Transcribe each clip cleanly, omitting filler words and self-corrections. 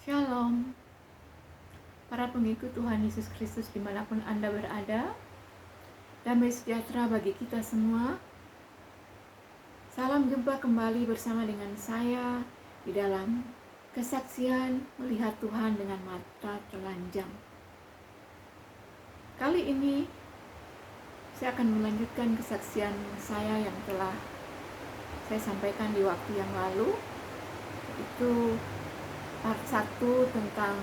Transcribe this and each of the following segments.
Shalom, para pengikut Tuhan Yesus Kristus dimanapun Anda berada. Damai sejahtera bagi kita semua. Salam jumpa kembali bersama dengan saya di dalam kesaksian melihat Tuhan dengan mata telanjang. Kali ini saya akan melanjutkan kesaksian saya yang telah saya sampaikan di waktu yang lalu. Itu part 1 tentang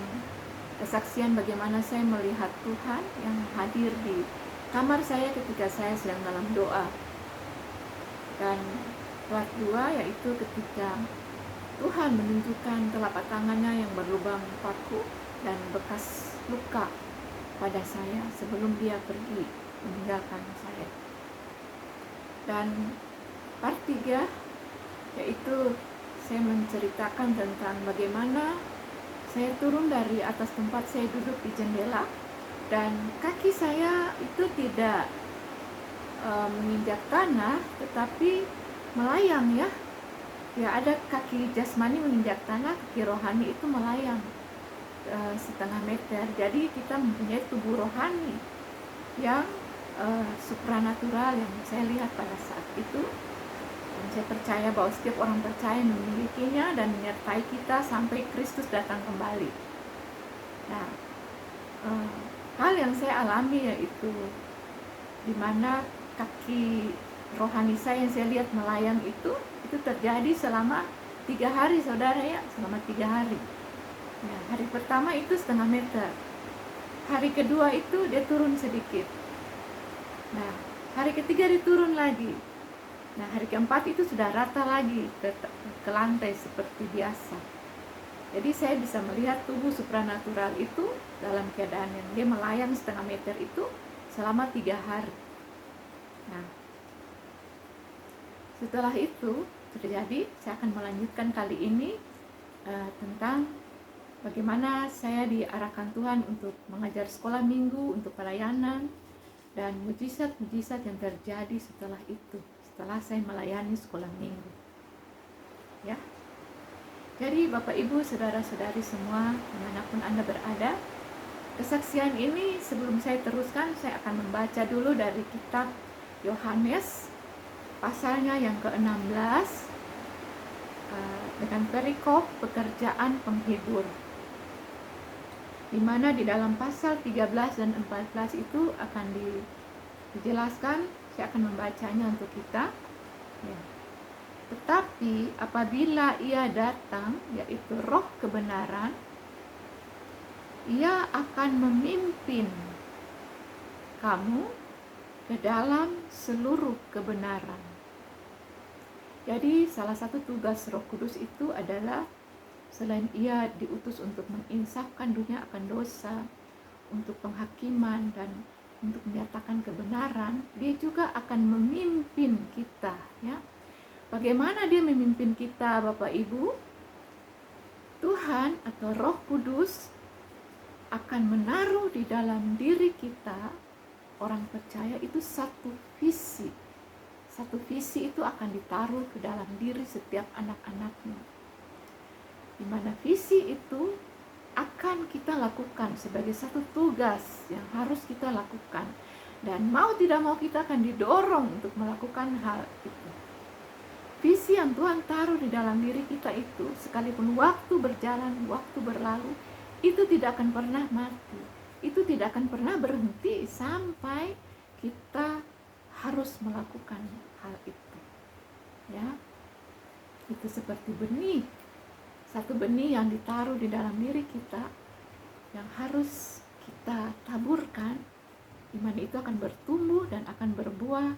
kesaksian bagaimana saya melihat Tuhan yang hadir di kamar saya ketika saya sedang dalam doa. Dan part 2 yaitu ketika Tuhan menunjukkan telapak tangannya yang berlubang paku dan bekas luka pada saya sebelum dia pergi meninggalkan saya. Dan part 3 yaitu saya menceritakan tentang bagaimana saya turun dari atas tempat saya duduk di jendela dan kaki saya itu tidak menginjak tanah tetapi melayang ya. Ya, ada kaki jasmani menginjak tanah, kaki rohani itu melayang setengah meter. Jadi kita mempunyai tubuh rohani yang supranatural yang saya lihat pada saat itu. Dan saya percaya bahwa setiap orang percaya memilikinya dan menyertai kita sampai Kristus datang kembali. Nah, hal yang saya alami yaitu di mana kaki rohani saya yang saya lihat melayang itu terjadi selama 3 hari, saudara ya, selama 3 hari. Nah, hari pertama itu setengah meter. Hari kedua itu dia turun sedikit. Nah, hari ketiga dia turun lagi. Nah, hari keempat itu sudah rata lagi ke lantai seperti biasa. Jadi saya bisa melihat tubuh supranatural itu dalam keadaan yang dia melayang setengah meter itu selama 3 hari. Nah, setelah itu terjadi, saya akan melanjutkan kali ini tentang bagaimana saya diarahkan Tuhan untuk mengajar sekolah minggu, untuk pelayanan, dan mujizat-mujizat yang terjadi setelah itu, setelah saya melayani sekolah minggu. Ya. Jadi Bapak Ibu, saudara-saudari semua, dimanapun Anda berada, kesaksian ini sebelum saya teruskan, saya akan membaca dulu dari kitab Yohanes, pasalnya yang ke-16, dengan perikop pekerjaan penghibur, di mana di dalam pasal 13 dan 14 itu akan dijelaskan. Saya akan membacanya untuk kita ya. Tetapi apabila ia datang, yaitu roh kebenaran, ia akan memimpin kamu ke dalam seluruh kebenaran. Jadi salah satu tugas Roh Kudus itu adalah selain ia diutus untuk menginsafkan dunia akan dosa, untuk penghakiman dan untuk menyatakan kebenaran, dia juga akan memimpin kita ya. Bagaimana dia memimpin kita, Bapak Ibu? Tuhan atau Roh Kudus akan menaruh di dalam diri kita, orang percaya itu satu visi. Satu visi itu akan ditaruh ke dalam diri setiap anak-anaknya. Di mana visi itu akan kita lakukan sebagai satu tugas yang harus kita lakukan. Dan mau tidak mau kita akan didorong untuk melakukan hal itu. Visi yang Tuhan taruh di dalam diri kita itu, sekalipun waktu berjalan, waktu berlalu, itu tidak akan pernah mati. Itu tidak akan pernah berhenti sampai kita harus melakukan hal itu. Ya. Itu seperti benih. Satu benih yang ditaruh di dalam diri kita yang harus kita taburkan, di mana itu akan bertumbuh dan akan berbuah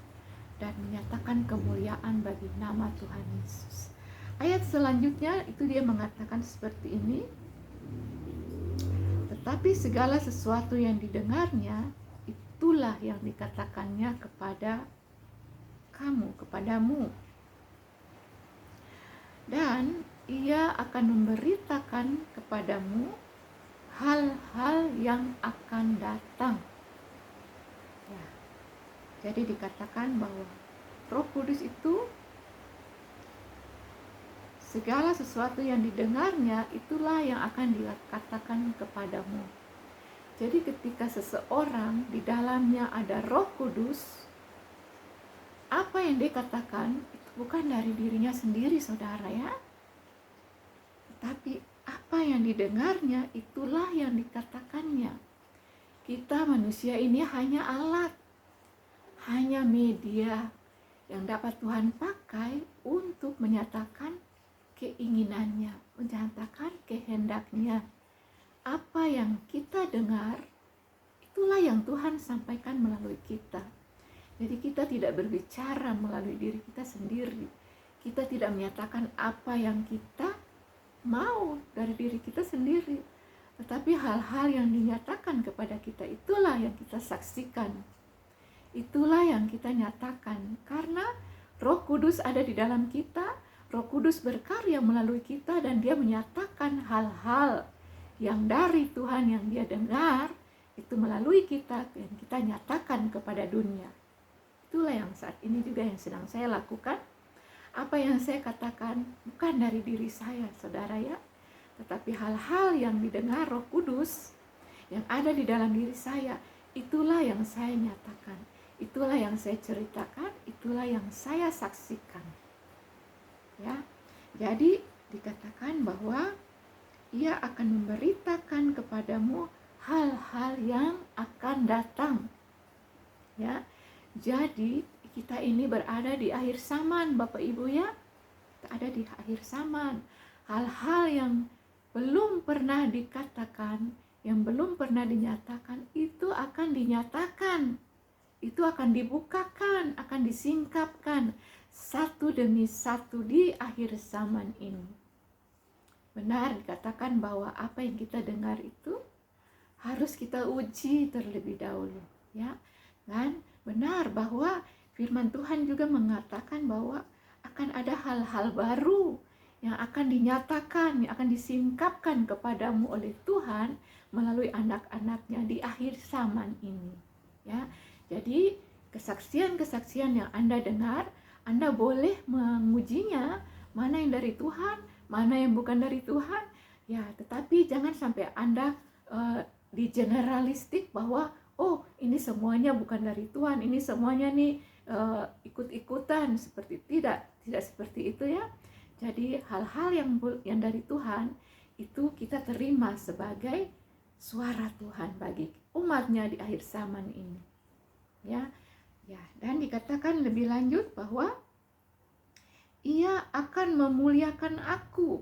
dan menyatakan kemuliaan bagi nama Tuhan Yesus. Ayat selanjutnya itu dia mengatakan seperti ini. Tetapi segala sesuatu yang didengarnya, itulah yang dikatakannya kepada kamu, kepadamu. Dan ia akan memberitakan kepadamu hal-hal yang akan datang. Ya. Jadi dikatakan bahwa Roh Kudus itu segala sesuatu yang didengarnya itulah yang akan dikatakan kepadamu. Jadi ketika seseorang di dalamnya ada Roh Kudus, apa yang dia katakan itu bukan dari dirinya sendiri, saudara ya. Tetapi apa yang didengarnya itulah yang dikatakannya. Kita manusia ini hanya alat, hanya media yang dapat Tuhan pakai untuk menyatakan keinginannya, menyatakan kehendaknya. Apa yang kita dengar, itulah yang Tuhan sampaikan melalui kita. Jadi kita tidak berbicara melalui diri kita sendiri. Kita tidak menyatakan apa yang kita mau dari diri kita sendiri. Tetapi hal-hal yang dinyatakan kepada kita, itulah yang kita saksikan. Itulah yang kita nyatakan. Karena Roh Kudus ada di dalam kita, Roh Kudus berkarya melalui kita, dan dia menyatakan hal-hal yang dari Tuhan yang dia dengar, itu melalui kita, yang kita nyatakan kepada dunia. Itulah yang saat ini juga yang sedang saya lakukan. Apa yang saya katakan bukan dari diri saya, saudara ya, tetapi hal-hal yang didengar Roh Kudus yang ada di dalam diri saya, itulah yang saya nyatakan, itulah yang saya ceritakan, itulah yang saya saksikan. Ya, jadi dikatakan bahwa Ia akan memberitakan kepadamu hal-hal yang akan datang. Ya, jadi kita ini berada di akhir zaman, Bapak Ibu ya. Kita ada di akhir zaman. Hal-hal yang belum pernah dikatakan, yang belum pernah dinyatakan, itu akan dinyatakan. Itu akan dibukakan, akan disingkapkan satu demi satu di akhir zaman ini. Benar dikatakan bahwa apa yang kita dengar itu harus kita uji terlebih dahulu, ya. Dan benar bahwa firman Tuhan juga mengatakan bahwa akan ada hal-hal baru yang akan dinyatakan, yang akan disingkapkan kepadamu oleh Tuhan melalui anak-anaknya di akhir zaman ini, ya. Jadi kesaksian-kesaksian yang Anda dengar, Anda boleh mengujinya, mana yang dari Tuhan, mana yang bukan dari Tuhan, ya. Tetapi jangan sampai Anda di generalistik bahwa oh ini semuanya bukan dari Tuhan, ini semuanya nih ikut-ikutan, seperti tidak seperti itu ya. Jadi hal-hal yang dari Tuhan itu kita terima sebagai suara Tuhan bagi umatnya di akhir zaman ini, ya. Dan dikatakan lebih lanjut bahwa Ia akan memuliakan aku,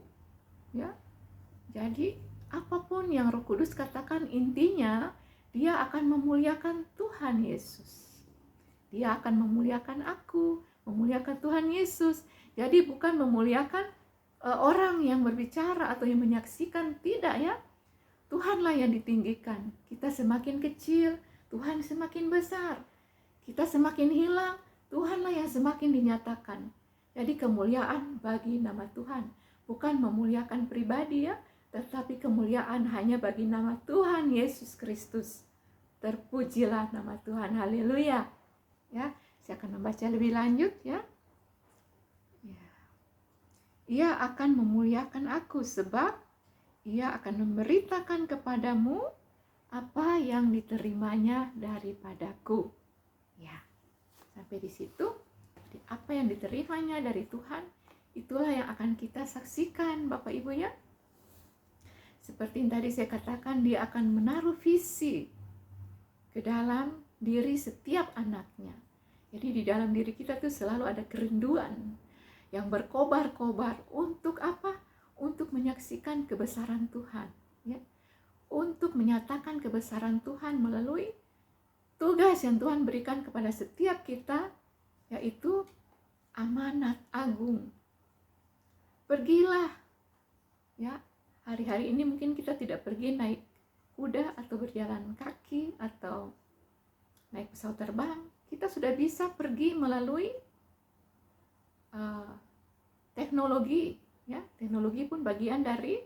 ya. Jadi apapun yang Roh Kudus katakan, intinya dia akan memuliakan Tuhan Yesus. Dia akan memuliakan aku, memuliakan Tuhan Yesus. Jadi bukan memuliakan orang yang berbicara atau yang menyaksikan, tidak ya. Tuhanlah yang ditinggikan. Kita semakin kecil, Tuhan semakin besar. Kita semakin hilang, Tuhanlah yang semakin dinyatakan. Jadi kemuliaan bagi nama Tuhan, bukan memuliakan pribadi ya, tetapi kemuliaan hanya bagi nama Tuhan Yesus Kristus. Terpujilah nama Tuhan, haleluya. Ya, saya akan membaca lebih lanjut ya. Ia akan memuliakan aku sebab Ia akan memberitakan kepadamu apa yang diterimanya daripadaku. Ya, sampai di situ. Apa yang diterimanya dari Tuhan, itulah yang akan kita saksikan, Bapak Ibu ya. Seperti yang tadi saya katakan, Dia akan menaruh visi ke dalam diri setiap anaknya. Jadi di dalam diri kita tuh selalu ada kerinduan yang berkobar-kobar untuk apa? Untuk menyaksikan kebesaran Tuhan, ya. Untuk menyatakan kebesaran Tuhan melalui tugas yang Tuhan berikan kepada setiap kita, yaitu amanat agung. Pergilah, ya. Hari-hari ini mungkin kita tidak pergi naik kuda atau berjalan kaki atau naik pesawat terbang. Kita sudah bisa pergi melalui teknologi, ya. Teknologi pun bagian dari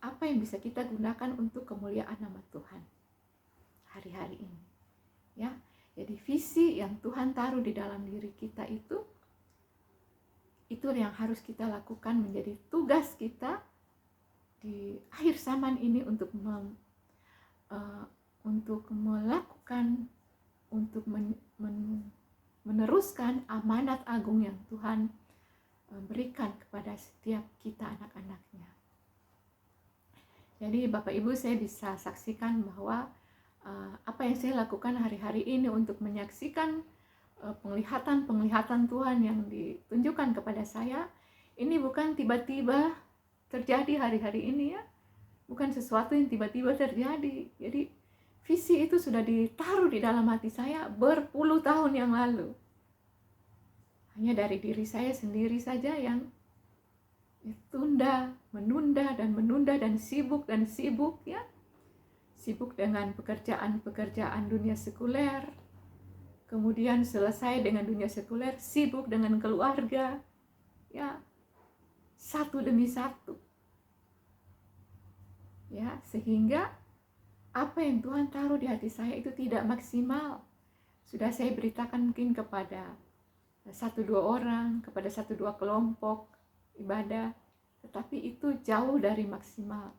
apa yang bisa kita gunakan untuk kemuliaan nama Tuhan hari-hari ini, ya. Jadi visi yang Tuhan taruh di dalam diri kita itu itu yang harus kita lakukan, menjadi tugas kita di akhir zaman ini untuk melakukan, untuk meneruskan amanat agung yang Tuhan berikan kepada setiap kita anak-anaknya. Jadi Bapak Ibu, saya bisa saksikan bahwa apa yang saya lakukan hari-hari ini untuk menyaksikan penglihatan Tuhan yang ditunjukkan kepada saya, ini bukan tiba-tiba terjadi hari-hari ini ya, bukan sesuatu yang tiba-tiba terjadi. Jadi visi itu sudah ditaruh di dalam hati saya berpuluh tahun yang lalu. Hanya dari diri saya sendiri saja yang menunda dan sibuk ya. Sibuk dengan pekerjaan dunia sekuler. Kemudian selesai dengan dunia sekuler, sibuk dengan keluarga. Ya, satu demi satu. Ya, sehingga apa yang Tuhan taruh di hati saya itu tidak maksimal. Sudah saya beritakan mungkin kepada 1-2 orang, kepada 1-2 kelompok ibadah, tetapi itu jauh dari maksimal.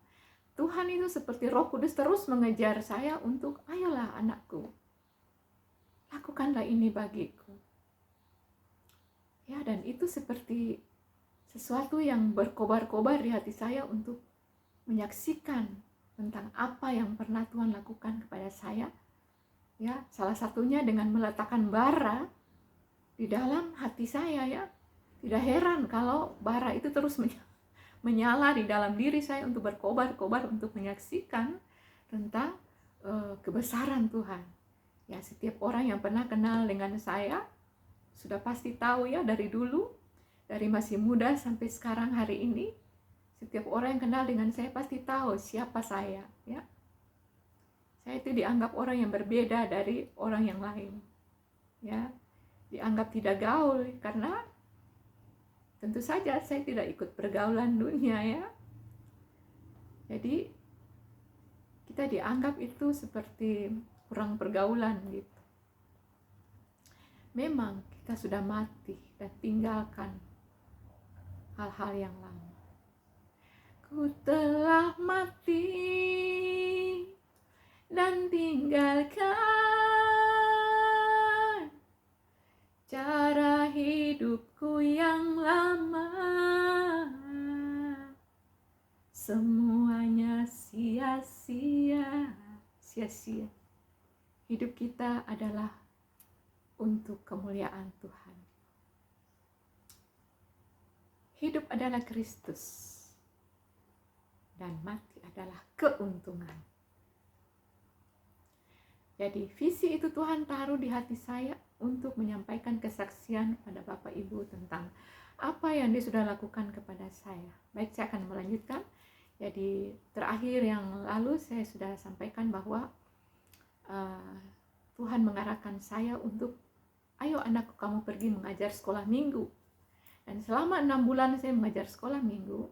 Tuhan itu seperti Roh Kudus terus mengejar saya untuk, ayolah anakku, lakukanlah ini bagiku. Ya, dan itu seperti sesuatu yang berkobar-kobar di hati saya untuk menyaksikan tentang apa yang pernah Tuhan lakukan kepada saya. Ya, salah satunya dengan meletakkan bara di dalam hati saya ya. Tidak heran kalau bara itu terus menyala di dalam diri saya untuk berkobar-kobar, untuk menyaksikan tentang kebesaran Tuhan. Ya, setiap orang yang pernah kenal dengan saya sudah pasti tahu ya, dari dulu, dari masih muda sampai sekarang hari ini, setiap orang yang kenal dengan saya pasti tahu siapa saya ya. Saya itu dianggap orang yang berbeda dari orang yang lain ya, dianggap tidak gaul karena tentu saja saya tidak ikut pergaulan dunia ya. Jadi kita dianggap itu seperti kurang pergaulan gitu. Memang kita sudah mati dan tinggalkan hal-hal yang lama. Ku telah mati dan tinggalkan cara hidupku yang lama. Semuanya sia-sia. Hidup kita adalah untuk kemuliaan Tuhan. Hidup adalah Kristus dan mati adalah keuntungan. Jadi visi itu Tuhan taruh di hati saya untuk menyampaikan kesaksian pada Bapak Ibu tentang apa yang Dia sudah lakukan kepada saya. Baik, saya akan melanjutkan. Jadi terakhir yang lalu saya sudah sampaikan bahwa Tuhan mengarahkan saya untuk, ayo anakku, kamu pergi mengajar sekolah minggu. Dan selama 6 bulan saya mengajar sekolah minggu,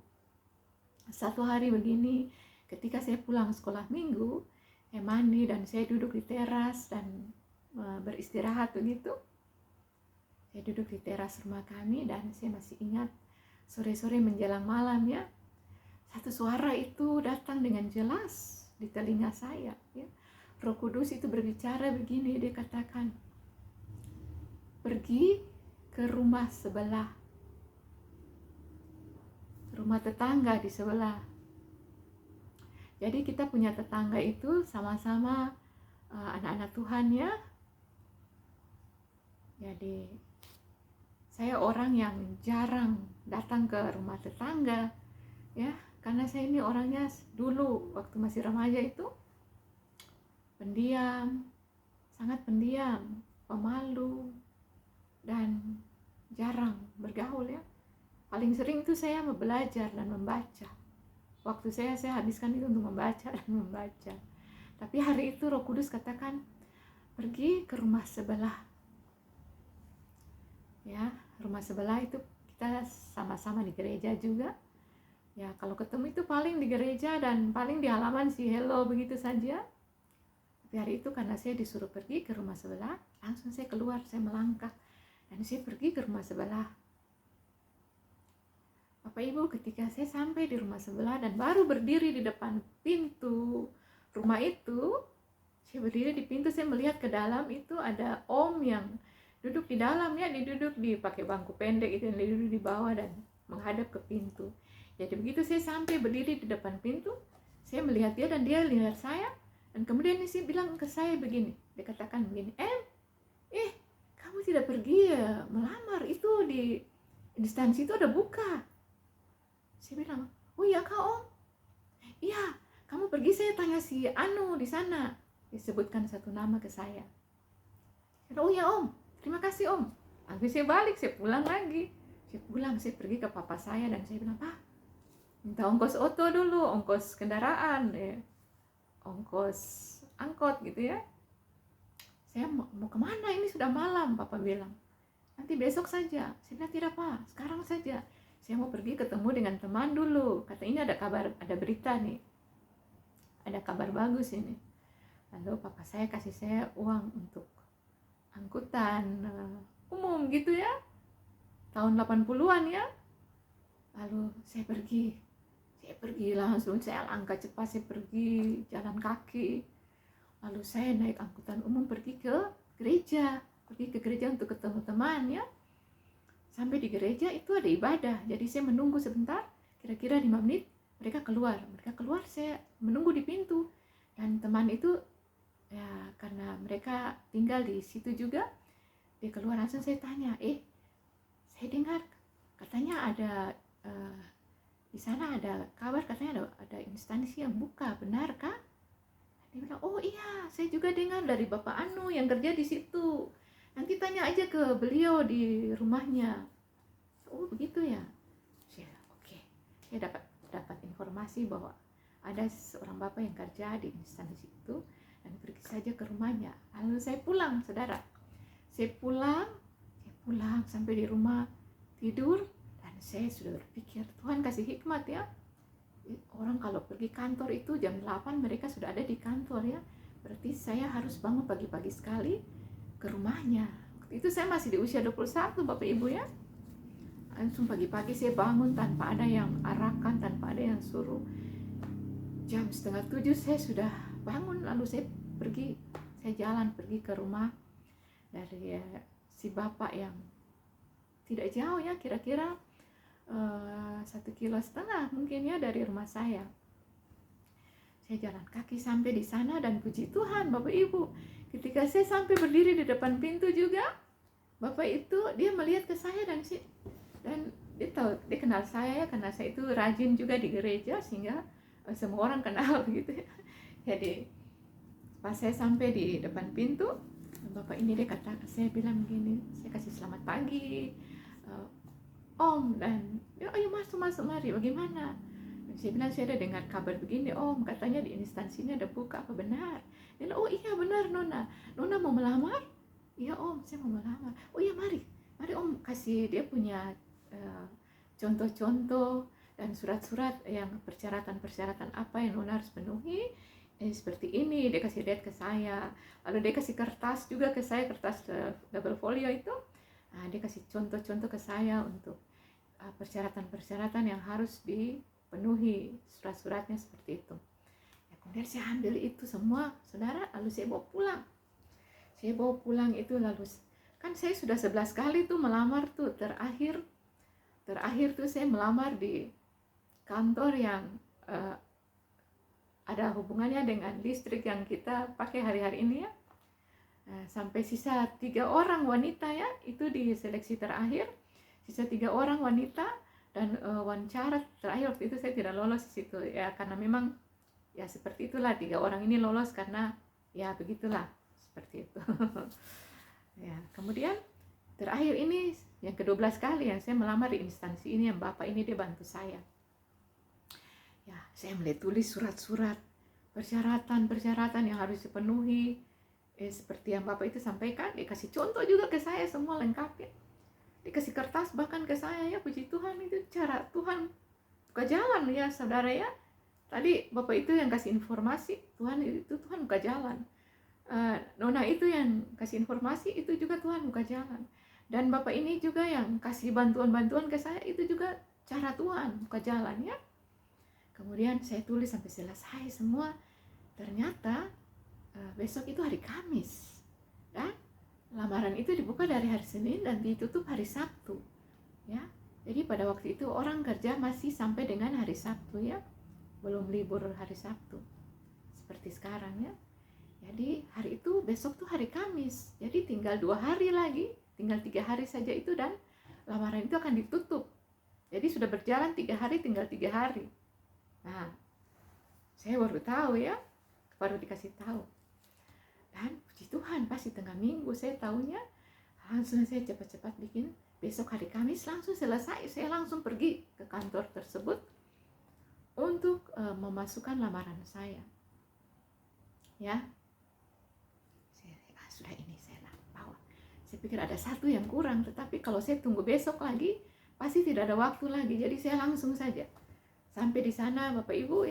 satu hari begini, ketika saya pulang sekolah minggu, saya mandi dan saya duduk di teras dan beristirahat begitu. Saya duduk di teras rumah kami dan saya masih ingat sore-sore menjelang malam ya, satu suara itu datang dengan jelas di telinga saya ya. Roh Kudus itu berbicara begini, dia katakan, pergi ke rumah sebelah, rumah tetangga di sebelah. Jadi kita punya tetangga itu sama-sama anak-anak Tuhan ya. Jadi saya orang yang jarang datang ke rumah tetangga ya, karena saya ini orangnya dulu waktu masih remaja itu pendiam, sangat pendiam, pemalu, dan jarang bergaul ya. Paling sering itu saya belajar dan membaca. Waktu saya habiskan itu untuk membaca dan membaca. Tapi hari itu Roh Kudus katakan, pergi ke rumah sebelah. Ya, rumah sebelah itu kita sama-sama di gereja juga. Ya, kalau ketemu itu paling di gereja dan paling di halaman sih hello begitu saja. Tapi hari itu karena saya disuruh pergi ke rumah sebelah, langsung saya keluar, saya melangkah dan saya pergi ke rumah sebelah. Bapak Ibu, ketika saya sampai di rumah sebelah dan baru berdiri di depan pintu rumah itu, saya berdiri di pintu, saya melihat ke dalam, itu ada om yang duduk di dalam ya, dia duduk di pakai bangku pendek itu, dia duduk di bawah dan menghadap ke pintu. Jadi begitu saya sampai berdiri di depan pintu, saya melihat dia dan dia lihat saya, dan kemudian dia bilang ke saya begini, dia katakan begini, kamu tidak pergi ya melamar, itu di instansi itu ada buka. Saya bilang, oh iya kak om, iya kamu pergi, saya tanya si Anu di sana, disebutkan satu nama ke saya. Oh ya om, terima kasih om. Lalu saya balik, saya pulang lagi. Saya pergi ke papa saya dan saya bilang, Pak, minta ongkos oto dulu, ongkos kendaraan, ongkos angkot gitu ya. Saya mau kemana, ini sudah malam, papa bilang. Nanti besok saja. Saya bilang, tidak pak, sekarang saja. Saya mau pergi ketemu dengan teman dulu. Kata ini ada kabar, ada berita nih. Ada kabar bagus ini. Lalu papa saya kasih saya uang untuk angkutan umum gitu ya, tahun 80-an ya. Lalu saya pergi langsung, saya langkah cepat, saya pergi jalan kaki. Lalu saya naik angkutan umum pergi ke gereja untuk ketemu teman ya. Sampai di gereja itu ada ibadah, jadi saya menunggu sebentar, kira-kira 5 menit mereka keluar, saya menunggu di pintu. Dan teman itu ya, karena mereka tinggal di situ juga, dia keluar, langsung saya tanya, saya dengar katanya ada di sana ada kabar, katanya ada instansi yang buka, benarkah? Dia bilang, oh iya, saya juga dengar dari Bapak Anu yang kerja di situ. Nanti tanya aja ke beliau di rumahnya. Oh begitu ya. Oke. Saya dapat informasi bahwa ada seorang bapak yang kerja di instansi itu, dan pergi saja ke rumahnya. Lalu saya pulang, saudara. Saya pulang sampai di rumah, tidur, dan saya sudah berpikir, Tuhan kasih hikmat ya. Orang kalau pergi kantor itu jam 8 mereka sudah ada di kantor ya. Berarti saya harus bangun pagi-pagi sekali ke rumahnya. Waktu itu saya masih di usia 21 Bapak Ibu ya. Langsung pagi-pagi saya bangun tanpa ada yang arahkan, tanpa ada yang suruh. Jam 6:30 saya sudah bangun, lalu saya jalan pergi ke rumah dari si bapak yang tidak jauh ya, kira-kira 1,5 kilo mungkin ya dari rumah saya. Saya jalan kaki sampai di sana, dan puji Tuhan Bapak Ibu, ketika saya sampai berdiri di depan pintu juga, bapak itu dia melihat ke saya dan dia tahu, dia kenal saya ya, karena saya itu rajin juga di gereja sehingga semua orang kenal gitu ya. Jadi pas saya sampai di depan pintu, bapak ini dia kata, saya bilang begini, saya kasih selamat pagi om, dan dia, ayo masuk mari, bagaimana? Dan saya bilang, saya ada dengar kabar begini om, katanya di instansinya ada buka, apa benar? Dia bilang, oh iya benar nona mau melamar? Iya om, saya mau melamar. Oh iya mari om, kasih dia punya contoh-contoh dan surat-surat yang persyaratan apa yang nona harus penuhi. Seperti ini, dia kasih lihat ke saya. Lalu dia kasih kertas juga ke saya, kertas double folio itu. Dia kasih contoh-contoh ke saya untuk persyaratan-persyaratan yang harus dipenuhi, surat-suratnya seperti itu. Ya, kemudian saya ambil itu semua, saudara, lalu saya bawa pulang itu. Lalu kan saya sudah 11 kali tuh melamar tuh, terakhir tuh saya melamar di kantor yang ada hubungannya dengan listrik yang kita pakai hari-hari ini ya. Sampai sisa 3 orang wanita ya, itu di seleksi terakhir, sisa 3 orang wanita, dan wawancara terakhir waktu itu saya tidak lolos di situ ya, karena memang ya seperti itulah, 3 orang ini lolos karena ya begitulah, seperti itu. Ya, kemudian terakhir ini yang ke-12 kali yang saya melamar di instansi ini, yang bapak ini dia bantu saya. Ya, saya mulai tulis surat-surat persyaratan yang harus dipenuhi. Seperti yang bapak itu sampaikan, dikasih contoh juga ke saya, semua lengkap ya. Dikasih kertas bahkan ke saya ya, puji Tuhan, itu cara Tuhan buka jalan ya saudara ya. Tadi bapak itu yang kasih informasi, Tuhan buka jalan. Nona itu yang kasih informasi, itu juga Tuhan buka jalan. Dan bapak ini juga yang kasih bantuan-bantuan ke saya, itu juga cara Tuhan, buka jalan ya. Kemudian saya tulis sampai selesai semua. Ternyata besok itu hari Kamis, dan lamaran itu dibuka dari hari Senin dan ditutup hari Sabtu, ya. Jadi pada waktu itu orang kerja masih sampai dengan hari Sabtu ya, belum libur hari Sabtu seperti sekarang ya. Jadi hari itu besok tuh hari Kamis, jadi tinggal 2 hari lagi, tinggal 3 hari saja itu dan lamaran itu akan ditutup. Jadi sudah berjalan 3 hari, tinggal 3 hari. Nah, saya baru tahu ya, baru dikasih tahu. Dan puji Tuhan, pas di tengah minggu saya tahunya, langsung saya cepat-cepat bikin, besok hari Kamis langsung selesai, saya langsung pergi ke kantor tersebut untuk memasukkan lamaran saya. Ya, sudah ini saya bawa. Saya pikir ada satu yang kurang, tetapi kalau saya tunggu besok lagi, pasti tidak ada waktu lagi. Jadi saya langsung saja. Sampai di sana Bapak Ibu,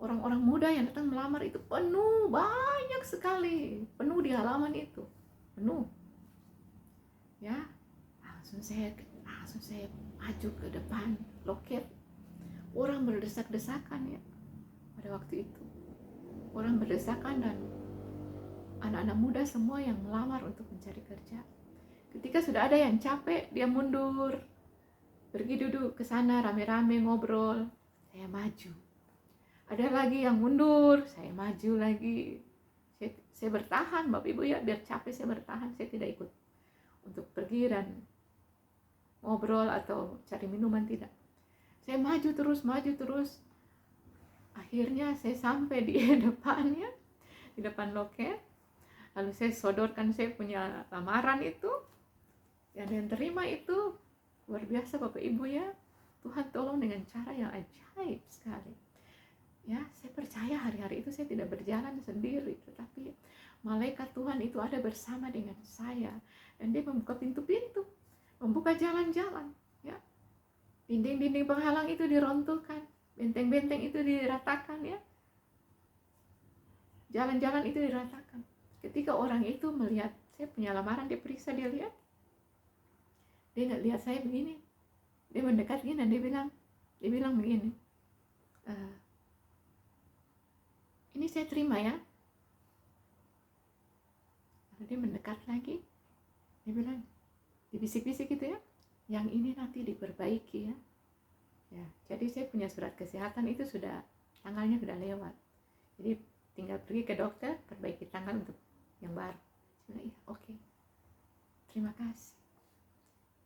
orang-orang muda yang datang melamar itu penuh, banyak sekali, penuh di halaman itu, penuh. Ya, langsung saya maju ke depan loket. Orang berdesak-desakan ya pada waktu itu. Orang berdesakan dan anak-anak muda semua yang melamar untuk mencari kerja. Ketika sudah ada yang capek, dia mundur, pergi duduk ke sana rame-rame ngobrol, saya maju. Ada lagi yang mundur, saya maju lagi. Saya bertahan Bapak Ibu ya, biar capek saya bertahan, saya tidak ikut untuk pergi dan ngobrol atau cari minuman, tidak. Saya maju terus. Akhirnya saya sampai di depannya, di depan loket. Lalu saya sodorkan saya punya lamaran itu, dan yang terima itu luar biasa Bapak Ibu ya. Tuhan tolong dengan cara yang ajaib sekali. Ya, saya percaya hari-hari itu saya tidak berjalan sendiri, tetapi malaikat Tuhan itu ada bersama dengan saya, dan dia membuka pintu-pintu, membuka jalan-jalan, ya. Dinding-dinding penghalang itu dirontokkan, benteng-benteng itu diratakan ya. Jalan-jalan itu diratakan. Ketika orang itu melihat saya punya lamaran, dia periksa, dia lihat. Dia nggak lihat saya begini, dia mendekat gini dan dia bilang begini, ini saya terima ya. Lalu dia mendekat lagi, dia bilang, dibisik-bisik gitu ya, yang ini nanti diperbaiki ya. Ya, jadi saya punya surat kesehatan itu sudah, tanggalnya sudah lewat, jadi tinggal pergi ke dokter, perbaiki tanggal untuk yang baru. Saya bilang, iya, oke. Terima kasih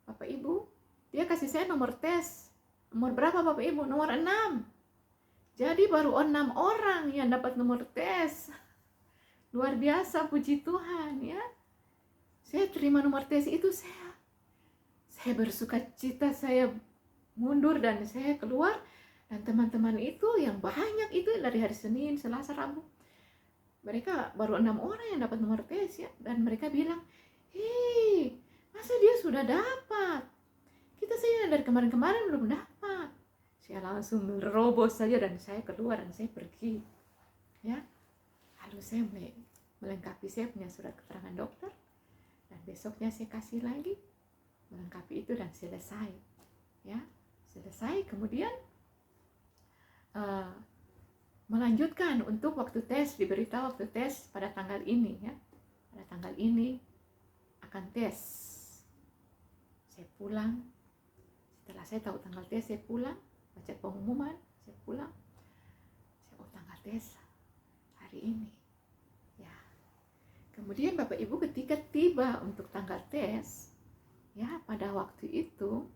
Bapak Ibu. Dia kasih saya nomor tes. Nomor berapa Bapak Ibu? Nomor 6. Jadi baru 6 orang yang dapat nomor tes. Luar biasa, puji Tuhan ya. Saya terima nomor tes itu, saya bersuka cita, saya mundur dan saya keluar. Dan teman-teman itu yang banyak itu dari hari Senin, Selasa, Rabu, mereka baru 6 orang yang dapat nomor tes ya. Dan mereka bilang, hei, masa dia sudah dapat? Kita saja dari kemarin-kemarin belum dapat. Saya langsung menerobos saja dan saya keluar dan saya pergi. Ya. Lalu saya melengkapi, saya punya surat keterangan dokter. Dan besoknya saya kasih lagi, melengkapi itu dan selesai. Ya, selesai. Kemudian melanjutkan untuk waktu tes, diberitahu waktu tes pada tanggal ini ya. Pada tanggal ini akan tes. Saya pulang. Setelah saya tahu tanggal tes, saya pulang, baca pengumuman, saya pulang. Saya tanggal tes hari ini. Ya. Kemudian Bapak Ibu ketika tiba untuk tanggal tes, ya pada waktu itu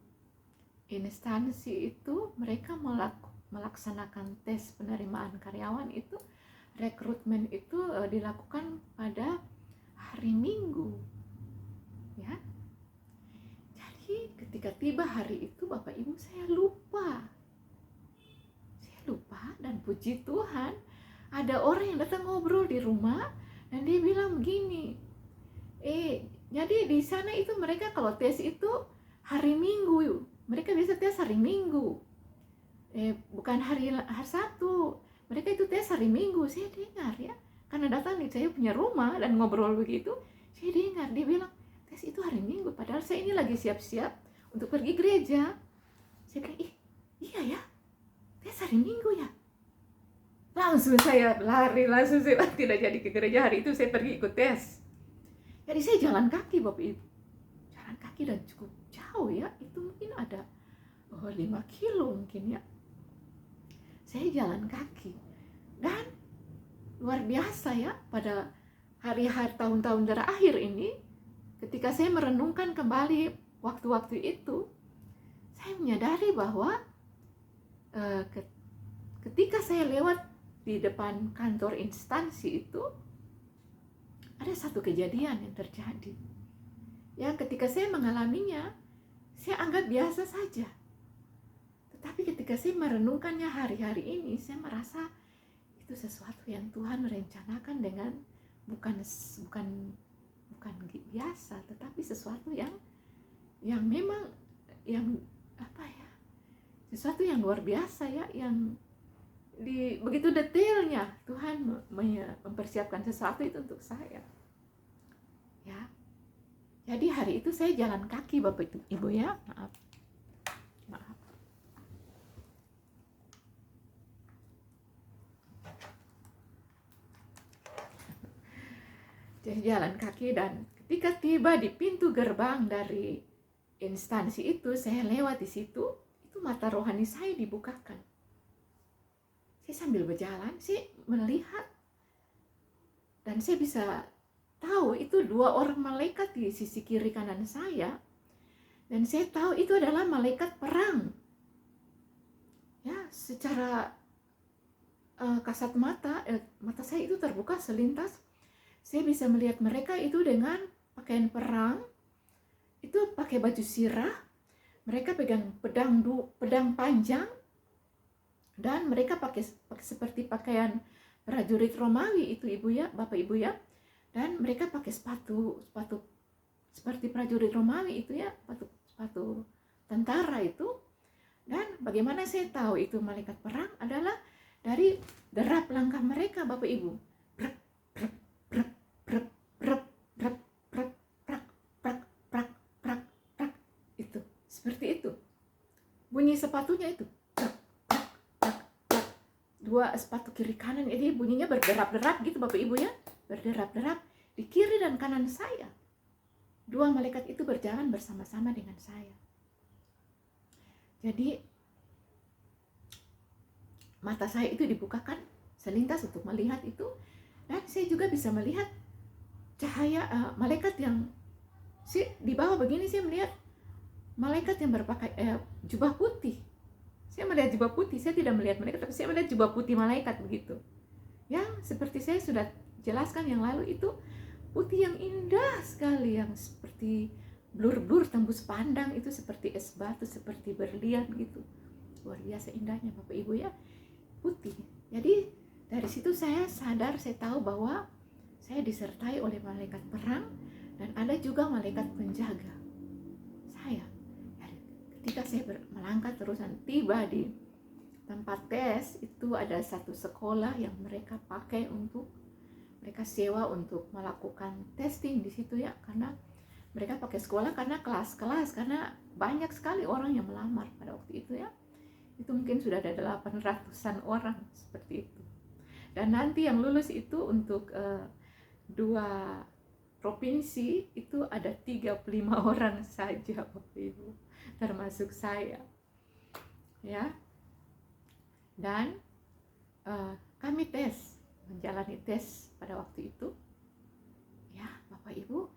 instansi itu mereka melaksanakan tes penerimaan karyawan itu, rekrutmen itu dilakukan pada hari Minggu. Ya. Jadi ketika tiba hari itu Bapak Ibu saya lupa dan puji Tuhan ada orang yang datang ngobrol di rumah dan dia bilang begini, jadi di sana itu mereka kalau tes itu hari Minggu, mereka bisa tes hari Minggu, bukan hari Sabtu, mereka itu tes hari Minggu. Saya dengar ya, karena datang nih saya punya rumah dan ngobrol begitu, saya dengar dia bilang tes itu hari Minggu, padahal saya ini lagi siap-siap untuk pergi gereja. Saya bilang, iya ya, tes hari Minggu ya. Langsung saya lari, langsung saya tidak jadi ke gereja hari itu, saya pergi ikut tes. Jadi saya jalan kaki Bapak Ibu, jalan kaki dan cukup jauh ya, itu mungkin ada 5 kilo mungkin ya. Saya jalan kaki dan luar biasa ya, pada hari-hari tahun-tahun terakhir ini, ketika saya merenungkan kembali waktu-waktu itu, saya menyadari bahwa ketika saya lewat di depan kantor instansi itu, ada satu kejadian yang terjadi. Ya, ketika saya mengalaminya, saya anggap biasa saja. Tetapi ketika saya merenungkannya hari-hari ini, saya merasa itu sesuatu yang Tuhan rencanakan dengan bukan biasa, tetapi sesuatu yang memang yang apa ya? Sesuatu yang luar biasa ya, yang begitu detailnya Tuhan mempersiapkan sesuatu itu untuk saya. Ya. Jadi hari itu saya jalan kaki Bapak Ibu ya. Maaf. Jadi jalan kaki, dan ketika tiba di pintu gerbang dari instansi itu, saya lewat di situ, itu mata rohani saya dibukakan. Saya sambil berjalan, saya melihat dan saya bisa tahu itu 2 orang malaikat di sisi kiri kanan saya, dan saya tahu itu adalah malaikat perang. Ya, secara kasat mata saya itu terbuka selintas. Saya bisa melihat mereka itu dengan pakaian perang, itu pakai baju sirah, mereka pegang pedang panjang, dan mereka pakai seperti pakaian prajurit Romawi itu Ibu ya, Bapak Ibu ya, dan mereka pakai sepatu seperti prajurit Romawi itu ya, sepatu tentara itu. Dan bagaimana saya tahu itu malaikat perang adalah dari derap langkah mereka Bapak Ibu. Itu seperti itu bunyi sepatunya itu, 2 sepatu kiri kanan, jadi bunyinya berderap-derap gitu Bapak Ibu ya, berderap-derap di kiri dan kanan saya. 2 malaikat itu berjalan bersama-sama dengan saya. Jadi mata saya itu dibukakan selintas untuk melihat itu, dan saya juga bisa melihat cahaya malaikat yang di bawah begini. Saya melihat malaikat yang berpakaian jubah putih. Saya melihat jubah putih, saya tidak melihat malaikat, tapi saya melihat jubah putih malaikat begitu. Yang seperti saya sudah jelaskan yang lalu, itu putih yang indah sekali, yang seperti blur-blur tembus pandang, itu seperti es batu, seperti berlian gitu. Luar biasa indahnya Bapak Ibu ya, putih. Jadi dari situ saya sadar, saya tahu bahwa saya disertai oleh malaikat perang, dan ada juga malaikat penjaga saya. Ketika saya melangkah terus dan tiba di tempat tes, itu ada satu sekolah yang mereka pakai mereka sewa untuk melakukan testing di situ ya, karena mereka pakai sekolah karena kelas-kelas, karena banyak sekali orang yang melamar pada waktu itu ya. Itu mungkin sudah ada 800-an orang seperti itu. Dan nanti yang lulus itu untuk 2 provinsi itu ada 35 orang saja Bapak Ibu, termasuk saya ya. Dan kami menjalani tes pada waktu itu ya Bapak Ibu.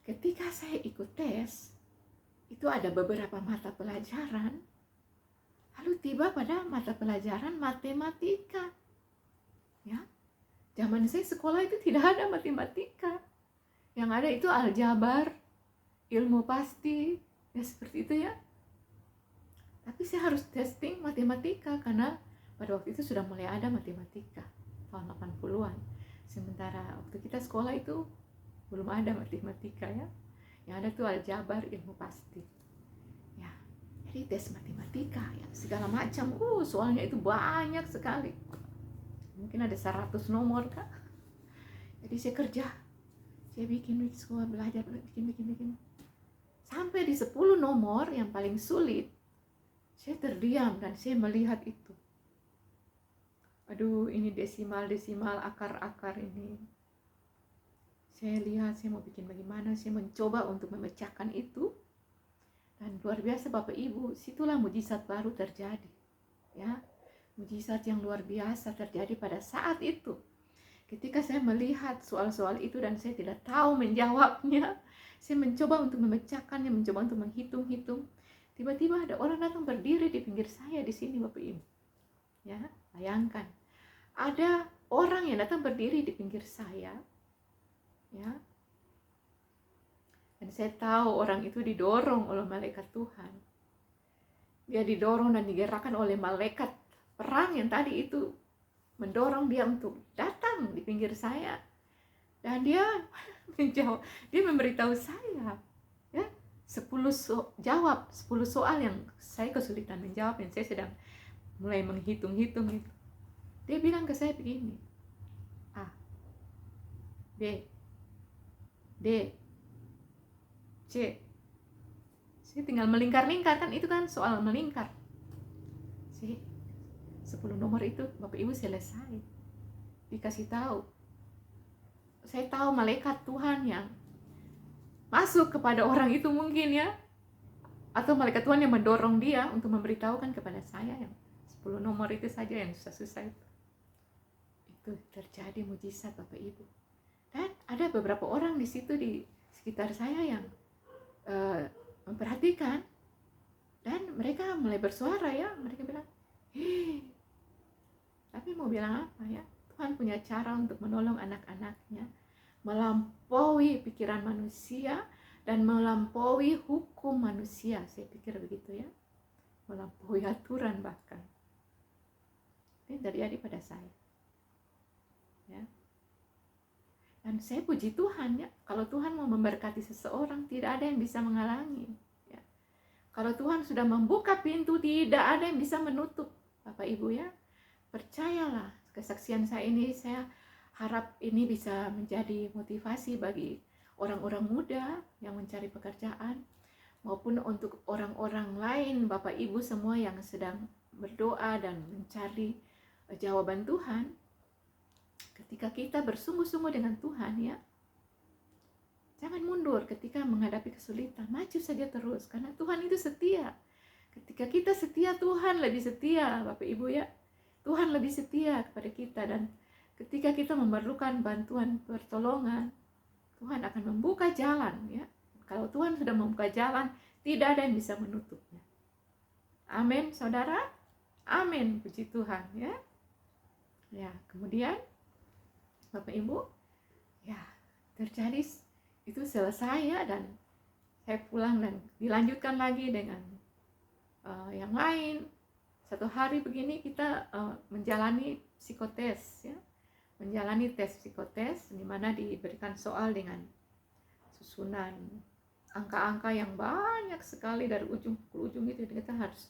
Ketika saya ikut tes, itu ada beberapa mata pelajaran, lalu tiba pada mata pelajaran matematika ya. Zaman saya sekolah itu tidak ada matematika, yang ada itu aljabar, ilmu pasti ya, seperti itu ya. Tapi saya harus testing matematika karena pada waktu itu sudah mulai ada matematika tahun 80-an. Sementara waktu kita sekolah itu belum ada matematika ya. Yang ada tuh aljabar, ilmu pasti. Ya. Jadi tes matematika ya, segala macam. Soalnya itu banyak sekali. Mungkin ada 100 nomor Kak. Jadi saya kerja. Saya bikin sekolah, belajar, bikin. Sampai di 10 nomor yang paling sulit, saya terdiam dan saya melihat itu. Aduh, ini desimal-desimal, akar-akar ini. Saya lihat, saya mau bikin bagaimana, saya mencoba untuk memecahkan itu. Dan luar biasa Bapak Ibu, situlah mujizat baru terjadi. Ya, mujizat yang luar biasa terjadi pada saat itu. Ketika saya melihat soal-soal itu dan saya tidak tahu menjawabnya, saya mencoba untuk memecahkannya, mencoba untuk menghitung-hitung. Tiba-tiba ada orang datang berdiri di pinggir saya di sini Bapak Ibu. Ya, bayangkan. Ada orang yang datang berdiri di pinggir saya. Ya. Dan saya tahu orang itu didorong oleh malaikat Tuhan. Dia didorong dan digerakkan oleh malaikat perang yang tadi itu mendorong dia untuk datang di pinggir saya, dan dia menjawab, dia memberitahu saya ya 10 soal yang saya kesulitan menjawab, dan saya sedang mulai menghitung-hitung itu. Dia bilang ke saya begini, A, B, D, C. Saya tinggal melingkar-lingkar, kan itu kan soal melingkar. Saya 10 nomor itu Bapak Ibu selesai. Dikasih tahu. Saya tahu malaikat Tuhan yang masuk kepada orang itu mungkin ya. Atau malaikat Tuhan yang mendorong dia untuk memberitahukan kepada saya yang 10 nomor itu saja yang susah-susah itu. Itu terjadi mujizat Bapak Ibu. Dan ada beberapa orang di situ di sekitar saya yang memperhatikan. Dan mereka mulai bersuara ya. Mereka bilang, tapi mau bilang apa ya, Tuhan punya cara untuk menolong anak-anaknya, melampaui pikiran manusia dan melampaui hukum manusia. Saya pikir begitu ya, melampaui aturan bahkan. Ini terjadi pada saya ya. Dan saya puji Tuhan ya, kalau Tuhan mau memberkati seseorang, tidak ada yang bisa menghalangi ya. Kalau Tuhan sudah membuka pintu, tidak ada yang bisa menutup Bapak Ibu ya. Percayalah, kesaksian saya ini, saya harap ini bisa menjadi motivasi bagi orang-orang muda yang mencari pekerjaan, maupun untuk orang-orang lain, Bapak Ibu semua yang sedang berdoa dan mencari jawaban Tuhan. Ketika kita bersungguh-sungguh dengan Tuhan ya, jangan mundur ketika menghadapi kesulitan, maju saja terus, karena Tuhan itu setia. Ketika kita setia, Tuhan lebih setia Bapak Ibu ya. Tuhan lebih setia kepada kita, dan ketika kita memerlukan bantuan pertolongan, Tuhan akan membuka jalan ya. Kalau Tuhan sudah membuka jalan, tidak ada yang bisa menutupnya. Amin, saudara. Amin, puji Tuhan ya. Ya, kemudian Bapak Ibu, ya terjadi itu selesai ya, dan saya pulang dan dilanjutkan lagi dengan yang lain. Satu hari begini kita menjalani psikotes ya, menjalani tes psikotes, di mana diberikan soal dengan susunan angka-angka yang banyak sekali dari ujung ke ujung itu. Kita harus